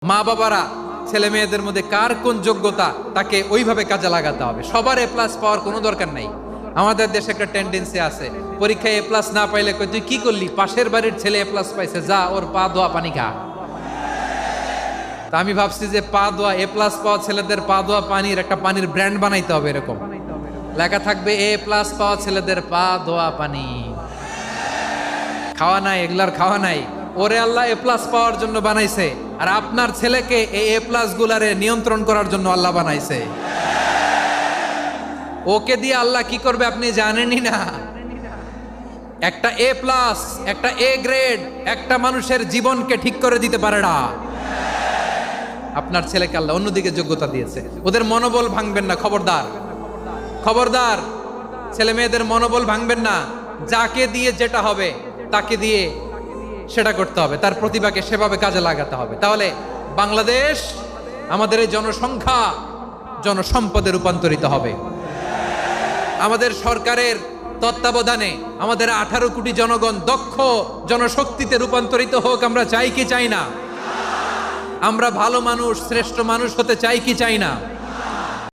মা বাবারা ছেলে মেয়েদের মধ্যে কার কোন যোগ্যতা তাকে ওইভাবে কাজে লাগাতে হবে। সবার এ প্লাস পাওয়ার কোনো দরকার নাই। আমাদের দেশে একটা টেন্ডেন্সি আছে, পরীক্ষায় এ প্লাস না পাইলে কই তুই কি করলি, পাশের বাড়ির ছেলে এ প্লাস পাইছে, যা ওর পা ধোয়া পানি খা। তা আমি ভাবছি যে পা ধোয়া এ প্লাস পাওয়া ছেলেদের পা ধোয়া পানির একটা পানির ব্র্যান্ড বানাইতে হবে, এরকম লেখা থাকবে এ প্লাস পাওয়া ছেলেদের পা ধোয়া পানি। খাওয়া নাই, এগুলার খাওয়া নাই, ওরে আল্লাহ এ প্লাস পাওয়ার জন্য বানাইছে, আর আপনার ছেলেকে এই এ প্লাস গুলারে নিয়ন্ত্রণ করার জন্য আল্লাহ বানাইছে। ওকে দিয়ে আল্লাহ কি করবে আপনি জানেনই না। একটা এ প্লাস, একটা এ গ্রেড একটা মানুষের জীবনকে ঠিক করে দিতে পারে না। আপনার ছেলেকে আল্লাহ অন্যদিকে যোগ্যতা দিয়েছে। ওদের মনোবল ভাঙবেন না, খবরদার খবরদার। ছেলে মেয়েদের মনোবল ভাঙবেন না। যাকে দিয়ে যেটা হবে তাকে দিয়ে সেটা করতে হবে, তার প্রতিভাকে সেভাবে কাজে লাগাতে হবে। তাহলে বাংলাদেশ, আমাদের এই জনসংখ্যা জনসম্পদে রূপান্তরিত হবে। আমাদের সরকারের তত্ত্বাবধানে আমাদের 18 কোটি জনগণ দক্ষ জনশক্তিতে রূপান্তরিত হোক, আমরা চাই কি চাই না? আমরা ভালো মানুষ, শ্রেষ্ঠ মানুষ হতে চাই কি চাই না?